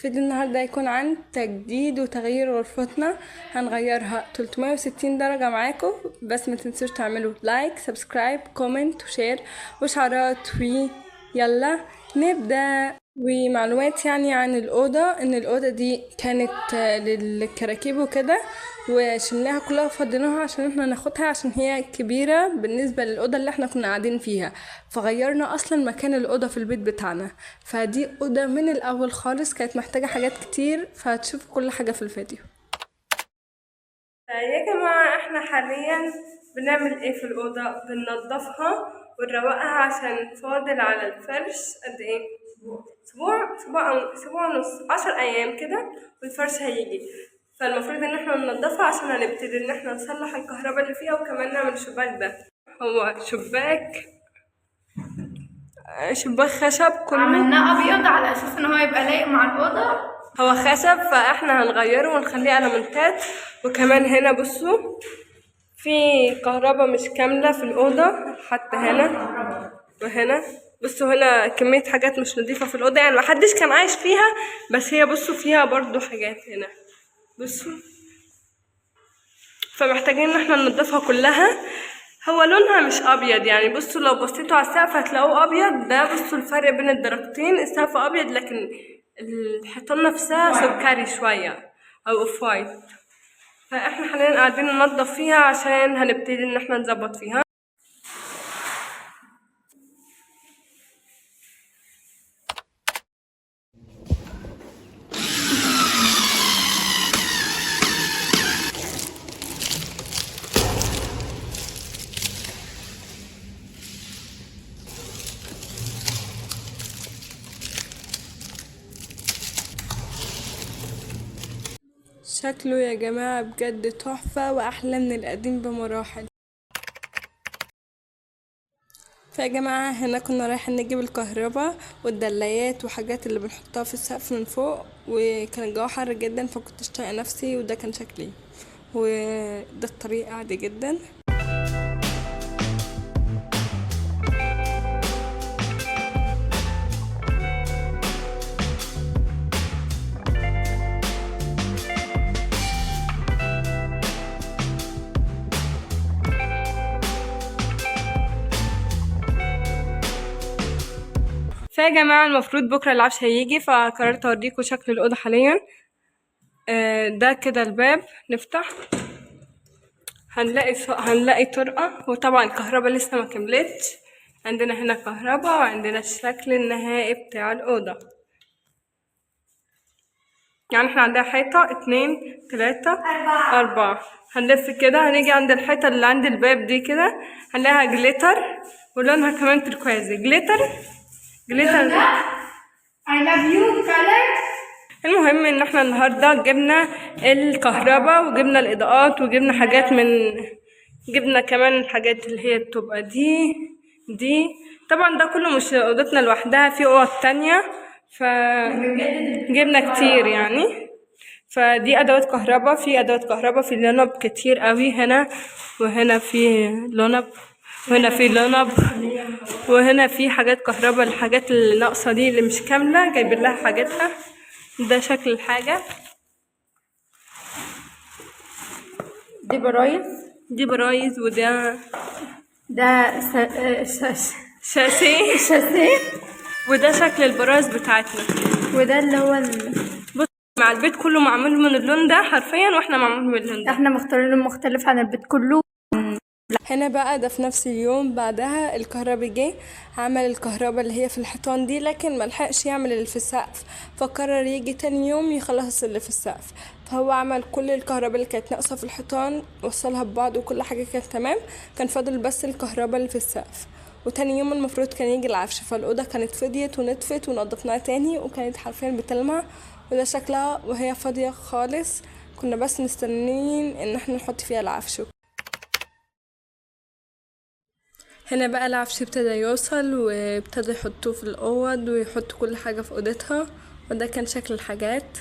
فيديو النهاردة هيكون عن تجديد وتغيير غرفتنا. هنغيرها 360 درجة معاكم، بس ما تنسوش تعملوا لايك سبسكرايب كومنت وشير وشعارات يلا نبدأ. ومعلومات يعني عن الأوضة، إن الأوضة دي كانت للكراكيب وكده، وشلناها كلها وفضيناها عشان احنا ناخدها، عشان هي كبيرة بالنسبة للأوضة اللي احنا كنا قاعدين فيها، فغيرنا أصلا مكان الأوضة في البيت بتاعنا. فدي أوضة من الأول خالص كانت محتاجة حاجات كتير، فهتشوفوا كل حاجة في الفيديو. يا جماعة احنا حاليا بنعمل ايه في الأوضة؟ بننضفها ونروقها عشان فاضل على الفرش قد ايه؟ اسبوع ونص، 10 ايام كده والفرش هيجي. فالمفروض ان احنا ننضفها عشان هنبتدي ان احنا نصلح الكهرباء اللي فيها، وكمان نعمل الشباك ده. هو شباك خشب كله، عملناه ابيض على اساس ان هو يبقى لايق مع الاوضه. هو خشب فاحنا هنغيره ونخليه المونتات. وكمان هنا بصوا في كهرباء مش كاملة في الأوضة، حتى هنا وهنا. بصوا هنا كمية حاجات مش نظيفة في الأوضة، يعني محدش كان عايش فيها، بس هي بصوا فيها برضو حاجات هنا بصوا، فمحتاجين ان احنا ننضفها كلها. هو لونها مش ابيض، يعني بصوا لو بصيتوا على السقف هتلاقوه ابيض، ده بصوا الفرق بين الدرجتين، السقف ابيض لكن الحيطان نفسها سكري شوية او اوف وايت. فاحنا حاليا قاعدين ننضف فيها عشان هنبتدي ان احنا نظبط فيها. شكله يا جماعة بجد تحفة وأحلى من القديم بمراحل. فيا جماعة هنا كنا رايحين نجيب الكهرباء والدلايات وحاجات اللي بنحطها في السقف من فوق، وكان الجو حر جدا فكنت طايقة نفسي، وده كان شكلي، وده الطريق عادي جدا. فيا جماعة المفروض بكرة العفش هيجي، فقررت اوريكم شكل الأوضة حاليا. ده كده الباب، نفتح هنلاقي طرقة، وطبعا الكهرباء لسه ما كملتش. عندنا هنا كهرباء، وعندنا الشكل النهائي بتاع الأوضة. يعني احنا عندنا حيطة 2 3 4، هنلف كده هنيجي عند الحيطة اللي عند الباب دي كده هنلاقيها جليتر، ولونها كمان تركوازي. جليتر I love you color. المهم ان احنا النهارده جبنا الكهرباء وجبنا الاضاءات وجبنا حاجات جبنا كمان الحاجات اللي هي بتبقى دي طبعا ده كله مش اوضتنا لوحدها، في اوض تانية، فجبنا كتير يعني. فدي ادوات كهرباء، في ادوات كهرباء في لونب كتير قوي هنا، وهنا في لونب، وهنا في لونب، وهنا في حاجات كهرباء. الحاجات اللي ناقصه دي اللي مش كامله جايبين لها حاجاتها. ده شكل الحاجه، دي برايز وده شاسيه وده شكل البرايز بتاعتنا، وده اللي هو بص مع البيت كله معمول من اللون ده حرفيا، واحنا معمول من اللون ده، احنا مختارين مختلف عن البيت كله. هنا بقى ده في نفس اليوم بعدها الكهرباء جه عمل الكهرباء اللي هي في الحيطان دي، لكن ملحقش يعمل اللي في السقف، فقرر يجي تاني يوم يخلص اللي في السقف. فهو عمل كل الكهرباء اللي كانت ناقصة في الحيطان، وصلها ببعض وكل حاجة كانت تمام، كان فاضل بس الكهرباء اللي في السقف. وتاني يوم المفروض كان يجي العفش، فالأوضة كانت فضيت ونطفت ونضفناها تاني، وكانت حرفيا بتلمع، وده شكلها وهي فاضية خالص. كنا بس مستنيين ان احنا نحط فيها العفش. هنا بقى العفش ابتدى يوصل، وابتدى يحطوه في الأوض ويحطوا كل حاجة في أوضتها، وده كان شكل الحاجات.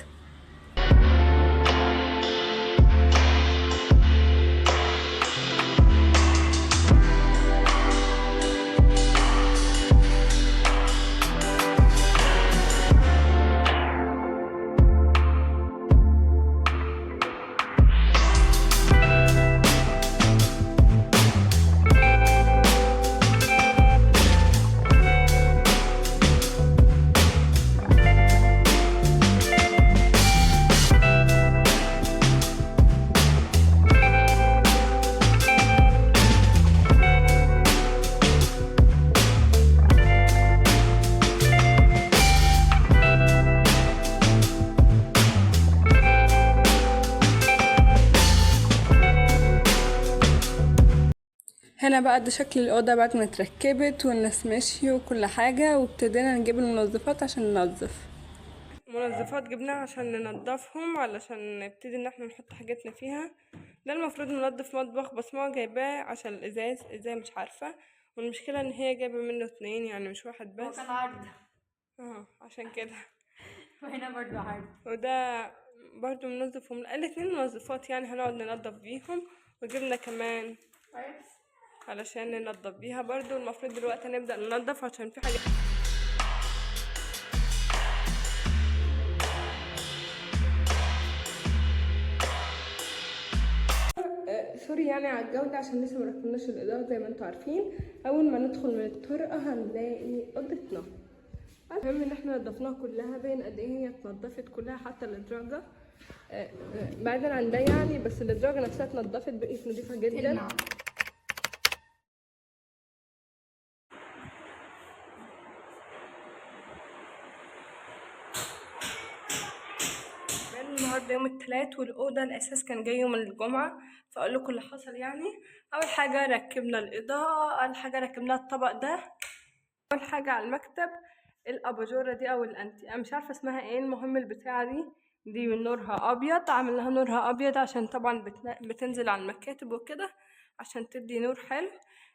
هنا بقى ده شكل الأوضة بعد ما اتركبت والناس مشي وكل حاجة، وابتدينا نجيب المنظفات عشان ننظف. منظفات جبناها عشان ننضفهم، علشان نبتدي ان احنا نحط حاجاتنا فيها. ده المفروض ننضف مطبخ، بس ماما جايباه عشان الازاز ازاي مش عارفة، والمشكلة ان هي جايبة منه 2 يعني مش واحد بس. كان عرض عشان كده. وهنا برضو عرض. وده برضو منظف الاتنين منظفات يعني هنقعد ننضف بيهم، وجبنا كمان علشان ننضف بيها برضو. المفروض دلوقتي نبدأ ننضف عشان في حاجة سوري يعني على الجودة، عشان لسه مركبناش الإضاءة زي ما انتوا عارفين. أول ما ندخل من الطرقة هنلاقي أوضتنا. المهم ان احنا نضفناها كلها، باين قد ايه هي اتنضفت كلها حتى الادراجة. بعيدا عن ده يعني، بس الادراجة نفسها اتنضفت بقيت نضيفة جدا. النهارده يوم الثلاث، والاوضه الاساس كان جاي يوم الجمعه، فاقول لكم اللي حصل يعني. اول حاجه ركبنا الاضاءه، اول حاجه ركبنا الطبق ده، اول حاجه على المكتب الاباجوره دي او الانتي، انا مش عارفه اسمها ايه. المهم البتاعه دي من نورها ابيض، عاملها نورها ابيض عشان طبعا بتنزل على المكاتب وكده عشان تدي نور حلو.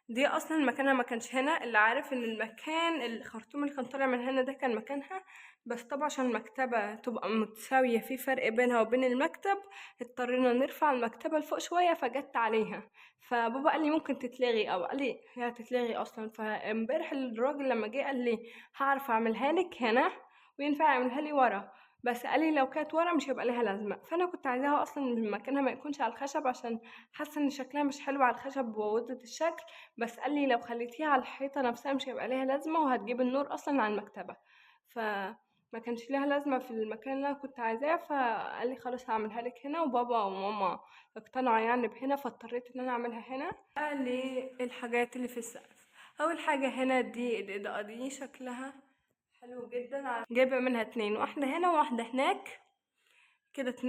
دي اصلا مكانها ما كانش هنا، اللي عارف ان المكان الخرطوم اللي كان طالع من هنا ده كان مكانها، بس طبعا عشان المكتبه تبقى متساويه في فرق بينها وبين المكتب، اضطرينا نرفع المكتبه لفوق شويه فجت عليها. فبابا قال لي ممكن تتلغي، او قال لي هي هتتلغي اصلا. فامبارح الراجل لما جه قال لي هعرف اعملها لك هنا وينفع اعملها لي ورا، بس قال لي لو كانت ورا مش هيبقى ليها لازمه. فانا كنت عايزاها اصلا من مكانها ما يكونش على الخشب، عشان حاسه ان شكلها مش حلو على الخشب بوظت الشكل. بس قال لي لو خليتيها على الحيطه نفسها مش هيبقى ليها لازمه، وهتجيب النور اصلا على المكتبه. فما كانش ليها لازمه في المكان اللي انا كنت عايزاه، فقال لي خلاص هعملها لك هنا. وبابا وماما اقتنعوا يعني بهنا، فاضطريت ان انا اعملها هنا. قال لي الحاجات اللي في السقف، اول حاجه هنا دي الاضاءه دي شكلها حلو جدا، جايبه منها 2، واحده هنا وواحده هناك كده 2،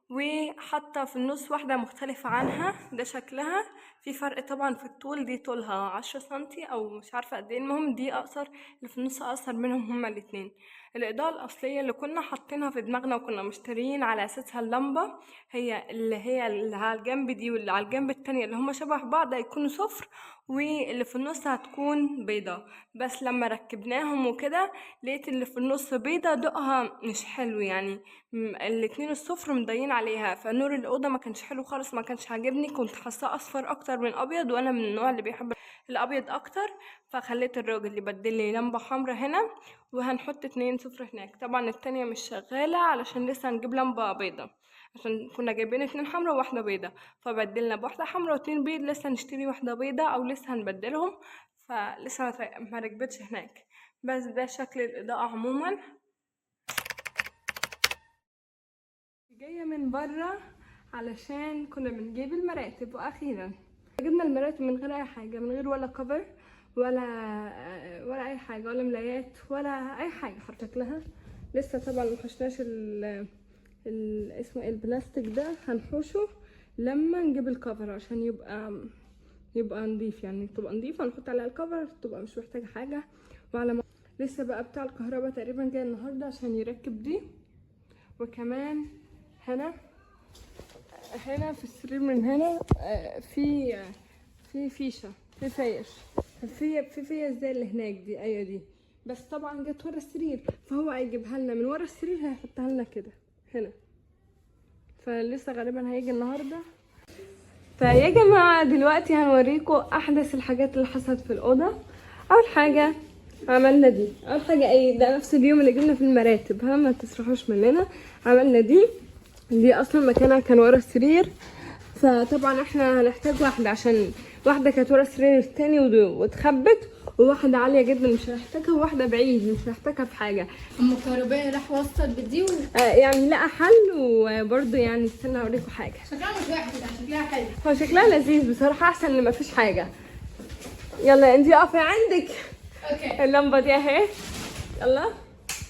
وحاطه في النص واحده مختلفه عنها. ده شكلها في فرق طبعا في الطول، دي طولها 10 سنتي او مش عارفه قد ايه. المهم دي اقصر، اللي في النص اقصر منهم هما الاتنين. الاضاءه الاصليه اللي كنا حاطينها في دماغنا وكنا مشتريين على اساسها اللمبه، هي اللي على الجنب دي واللي على الجنب التانية اللي هما شبه بعض هيكونوا صفر، واللي في النص هتكون بيضة. بس لما ركبناهم وكده لقيت اللي في النص بيضة ضوءها مش حلو يعني، الاتنين الصفر مضيين عليها، فنور الأوضة ما كانش حلو خالص، ما كانش عاجبني. كنت حاساه أصفر أكتر من أبيض، وأنا من النوع اللي بيحب الأبيض أكتر. فخليت الراجل يبدل لي لمبة حمرا هنا، وهنحط 2 صفر هناك. طبعا التانية مش شغالة علشان لسه هنجيب لمبة بيضة، عشان كنا جايبين 2 حمرا وواحدة بيضة، فبدلنا بواحدة حمرا و2 بيض. لسه نشتري واحدة بيضة او لسه هنبدلهم، فلسه ما ركبتش هناك. بس ده شكل الإضاءة عموما. جاية من برا علشان كنا بنجيب المراتب، واخيرا جبنا المراتب من غير اي حاجة، من غير ولا كفر ولا اي حاجة، ولا ملايات ولا اي حاجة حطيت لها. لسه طبعا محشناش اسمه البلاستيك ده، هنحوشه لما نجيب الكفر عشان يبقى نضيف يعني، تبقى نضيفه نحط عليها الكفر، تبقى مش محتاجه حاجه. لسه بقى بتاع الكهرباء تقريبا جاي النهارده عشان يركب دي. وكمان هنا في السرير من هنا في فيشه، في فيش، في زي اللي هناك دي، ايوه دي، بس طبعا جت ورا السرير، فهو هيجيبها لنا من ورا السرير، هيحطها لنا كده هنا. فلسه غالبا هيجي النهارده. فيا جماعه دلوقتي هنوريكم احدث الحاجات اللي حصلت في الاوضه. اول حاجه عملنا دي، اول حاجه ايه ده، نفس اليوم اللي جبنا في المراتب، ما تسرحوش مننا. عملنا دي اصلا مكانها كان ورا السرير، فطبعا احنا هنحتاج واحده، عشان واحده كانت ورا السرير التاني واتخبت، وواحده عاليه جدا مش هنحتاجها، وواحده بعيد مش هنحتاجها في حاجه. اما الكهربائي راح وصل بدي يعني لقى حل. وبرده يعني استنى اوريكم حاجه، شكلها مش وحش، شكلها حلو، هو شكلها لذيذ بصراحه، احسن ان مفيش حاجه. يلا انتي اقفي عندك. اوكي اللمبه دي اهي، يلا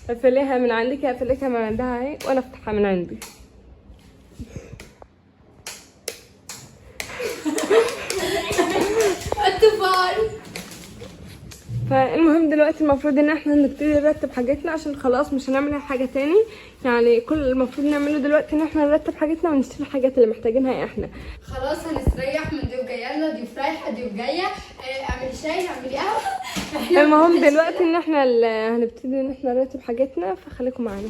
اقفليها من عندك، اقفليها من عندها اهي، وانا افتحها من عندي. not too far. فالمهم دلوقتي المفروض ان احنا نبتدي نرتب حاجاتنا عشان خلاص مش هنعمل حاجه تاني. يعني كل المفروض نعمله دلوقتي ان احنا نرتب حاجاتنا ونشتري الحاجات اللي محتاجينها احنا. خلاص هنستريح من دي وجايه لنا ضيوف رايحه ضيوف جايه. اعملي شاي اعملي قهوه. المهم دلوقتي ان احنا هنبتدي ان احنا نرتب حاجاتنا، فخليكم معانا.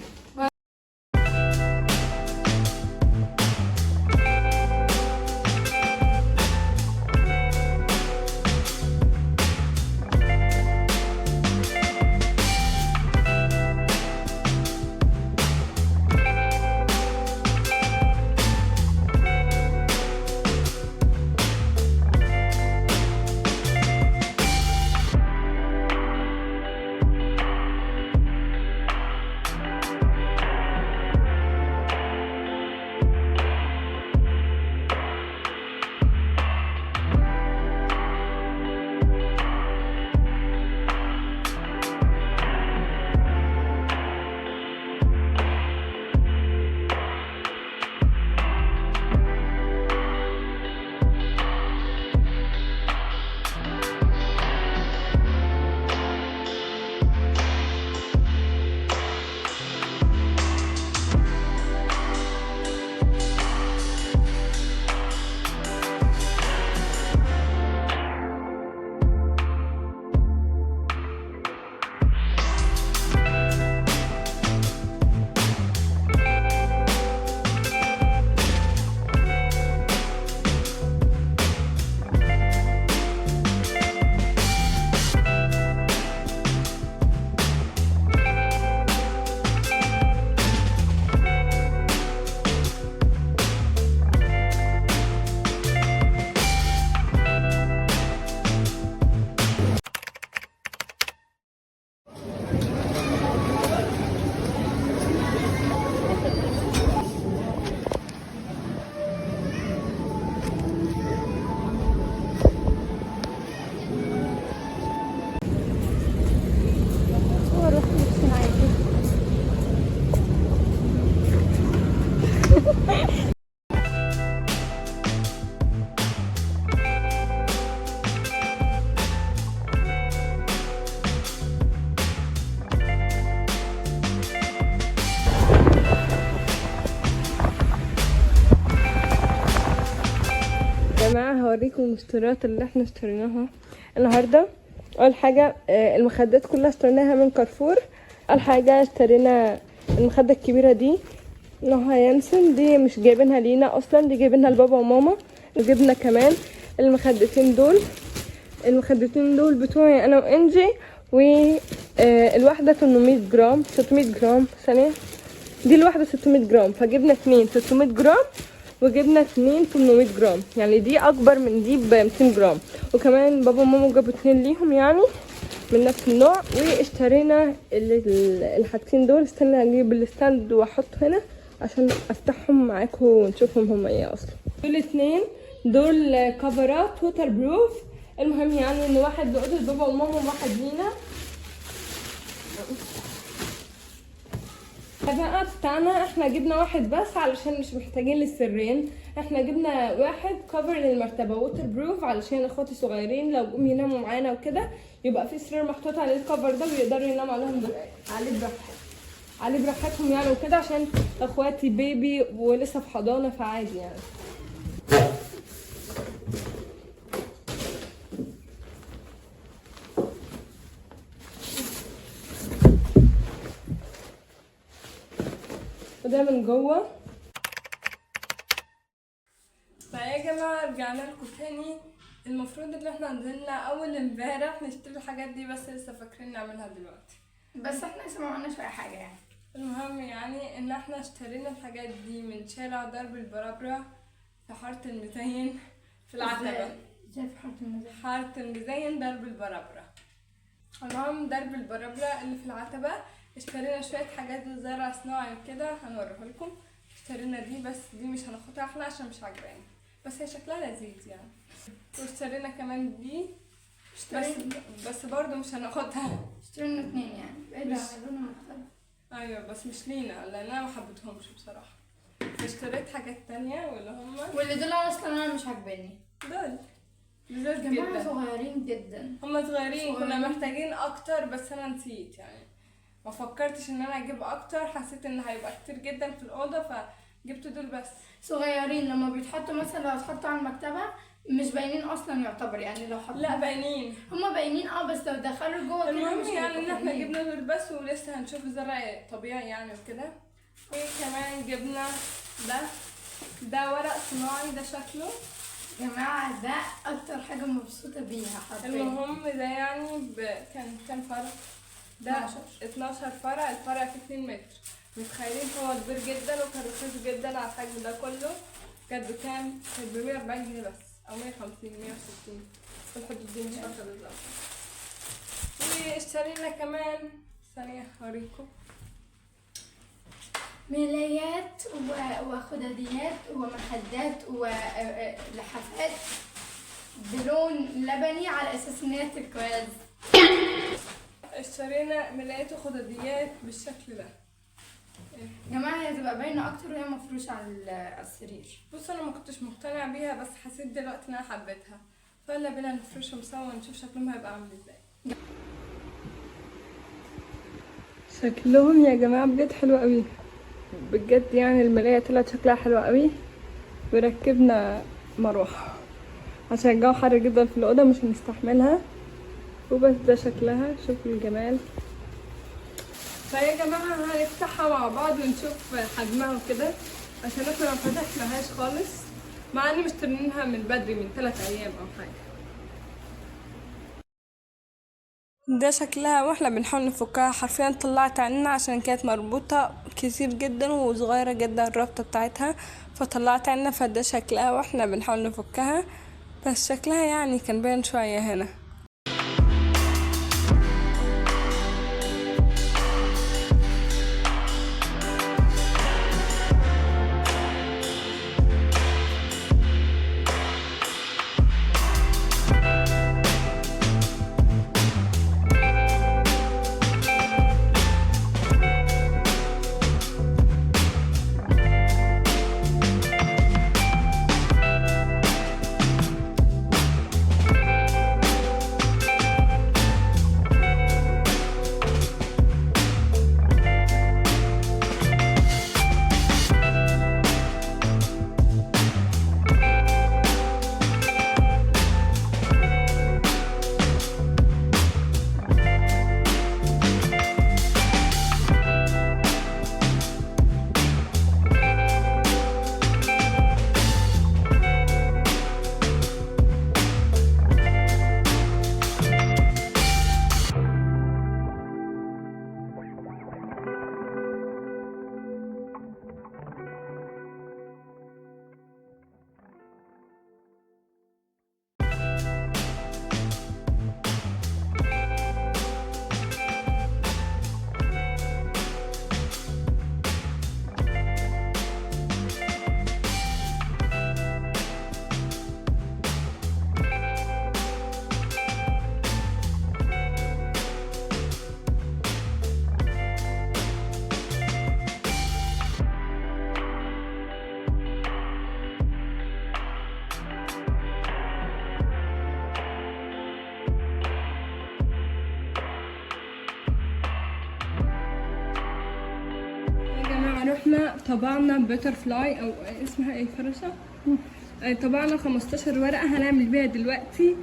جماعة هوريكم المشتريات اللي احنا اشتريناها النهاردة. اول حاجة المخدات كلها اشتريناها من كارفور. اول حاجة اشترينا المخدة الكبيرة دي نوعها يانسن، دي مش جايبينها لينا اصلا، دي جايبينها لبابا وماما. وجبنا كمان المخدتين دول بتوعي انا وانجي، والواحدة 800 جرام 600 جرام ثانية، دي الواحدة 600 جرام، فجبنا 2 600 جرام وجبنا 2 800 جرام، يعني دي اكبر من دي ب 200 جرام. وكمان بابا وماما جابوا 2 ليهم يعني من نفس النوع. واشترينا الحاجتين دول. استنى اجيب الستاند واحطه هنا عشان افتحهم معاكم ونشوفهم هما ايه اصلا. دول 2 دول كفرات ووتر بروف. المهم يعني ان واحد لأوضة بابا وماما وواحد لينا. بقى بتاعنا احنا جبنا واحد بس علشان مش محتاجين للسرين. احنا جبنا واحد كفر للمرتبه ووتر بروف علشان اخواتي صغيرين لو جم يناموا معانا وكده يبقى في سرير محطوط عليه الكفر ده ويقدروا يناموا عليه براحتهم يعني وكده، عشان اخواتي بيبي ولسه في حضانه فعادي يعني. وده من جوه. فيا جماعه رجعنا لكم تاني. المفروض ان احنا نزلنا اول امبارح نشتري الحاجات دي بس لسه فاكرين نعملها دلوقتي، بس احنا لسه ما عملناش اي حاجه يعني. المهم يعني ان احنا اشترينا الحاجات دي من شارع درب البرابرة في حارة المزين في العتبة. ازاي في حارة المزين؟ حارة المزين درب البرابرة. المهم درب البرابرة اللي في العتبة اشترينا شوية حاجات للزرع صناعي وكده هنوريها لكم. اشترينا دي بس دي مش هناخدها احنا عشان مش عجباني، بس هي شكلها لذيذ يعني. واشترينا كمان دي بس برضو مش هناخدها. اشترينا 2 يعني ايه ده لونها مختلف. ايوه بس مش لينا لان انا ما حبيتهمش بصراحه. اشتريت حاجات تانية واللي دول اصلا انا مش عجباني. دول لذيذ جماعة جدا. صغيرين جدا. هما صغيرين، كنا صغيرين. محتاجين اكتر بس انا نسيت يعني، ما فكرتش ان انا اجيب اكتر، حسيت ان هيبقى كتير جدا في الاوضه فجبت دول بس. صغيرين لما بيتحطوا مثلا، لو اتحطوا على المكتبة مش باينين اصلا يعتبر، يعني لو حطوا لا باينين. هما باينين بس لو دخلوا جوه كده المهم مش يعني ان هيبقوا احنا باينين. جبنا دول بس، ولسه هنشوف زرع طبيعي يعني وكده. وكمان جبنا ده ورق صناعي، ده شكله يا جماعة ده اكتر حاجة مبسوطة بيها حرفيا. المهم ده يعني كان كام فرع؟ ده 12 فرع، الفرع فيه 2 متر. متخيلين هو كبير جدا وكان رخيص جدا على الحجم ده كله. كانت بكام؟ كانت ب 140 جنيه بس، او 150 160 في الحدود دي، مش فاكرة بالظبط. واشترينا كمان، ثانية هوريكم، ملايات وخداديات ومخدات ولحافات بلون لبني على اساس ان هي تركواز. اشترينا ملايات وخداديات بالشكل ده. يا جماعة هي تبقى باينة اكتر وهي مفروشة على السرير. بص انا ما كنتش مقتنع بيها، بس حسيت دلوقتي ان انا حبيتها، فيلا بينا نفرشهم سوا ونشوف شكلهم هيبقى عامل ازاي. شكلهم يا جماعه بجد حلو قوي، بجد يعني المرايه طلعت شكلها حلو قوي. وركبنا مروحه عشان الجو حر جدا في الاوضه مش هنستحملها، وبس ده شكلها، شوفوا الجمال. فيا جماعه هنفتحها مع بعض ونشوف حجمها وكده، عشان احنا ما فتحناهاش خالص، مع اني مشترينها من بدري من 3 ايام او حاجه. ده شكلها واحنا بنحاول نفكها، حرفيا طلعت عيننا عشان كانت مربوطة كتير جدا وصغيرة جدا الرابطة بتاعتها، فطلعت عيننا. فده شكلها واحنا بنحاول نفكها، بس شكلها يعني كان باين شوية هنا. رحنا طبعنا بيتر فلاي او اسمها ايه، فراشة. طبعنا 15 ورقة هنعمل بيها دلوقتي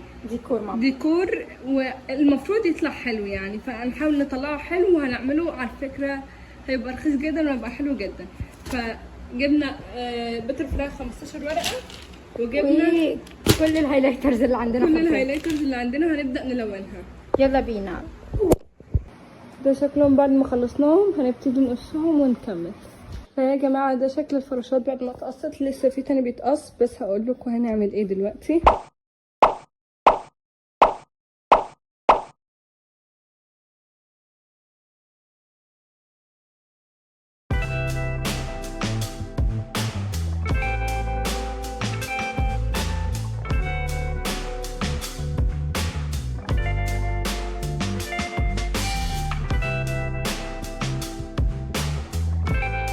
ديكور، والمفروض يطلع حلو يعني، فهنحاول نطلعه حلو وهنعمله على فكرة هيبقى رخيص جدا وهيبقى حلو جدا. فجبنا بيتر فلاي 15 ورقة، وجبنا كل الهايلايترز اللي عندنا، كل الهايلايترز اللي عندنا هنبدأ نلونها. يلا بينا. ده شكلهم بعد ما خلصناهم، هنبتدي نقصهم ونكمل. فيا جماعة ده شكل الفراشات بعد ما اتقصت، لسه في تاني بيتقص، بس هقول لكم هنعمل ايه دلوقتي.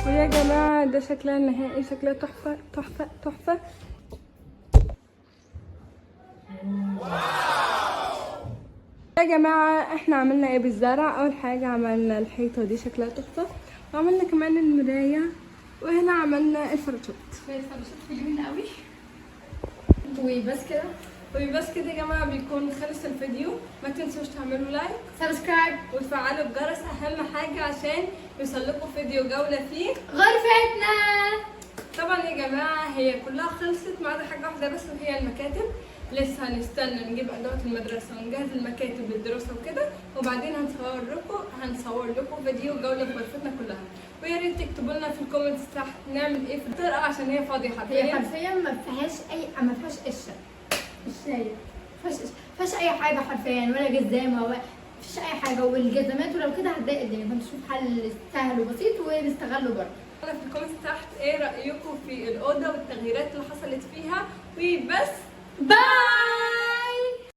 ويا جماعة ده شكلها النهائي، شكلها تحفة تحفة تحفة. يا جماعة احنا عملنا ايه بالزرع؟ اول حاجة عملنا الحيطة دي شكلها تحفة، وعملنا كمان المراية، وهنا عملنا الفراشات. الفراشات حلوين قوي. وبس كده. وبس كده يا جماعة بيكون خلص الفيديو. ما تنسوش تعملوا لايك سبسكرايب وتفعلوا الجرس، اهم حاجة عشان يوصلكوا فيديو جولة فيه غرفتنا. طبعا يا جماعة هي كلها خلصت ما عدا حاجة واحدة بس، وهي المكاتب. لسه هنستنى نجيب أدوات المدرسة ونجهز المكاتب للدراسة وكده، وبعدين هنصور لكم فيديو جولة في غرفتنا كلها. ويا ريت تكتبوا لنا في الكومنتس تحت نعمل ايه في الطرقة عشان هي فاضية هي حرفيا. حرفيا ما فيهاش قشة. مش شايف. ما فيهاش اي حاجة حرفيا، ولا جزامة ولا مفيش اي حاجة، والجزامات ولو كده هتضايق الدنيا، فنشوف حل سهل وبسيط ونستغله برضه. في الكومنتس تحت ايه رأيكم في الأوضة والتغييرات اللي حصلت فيها. وبس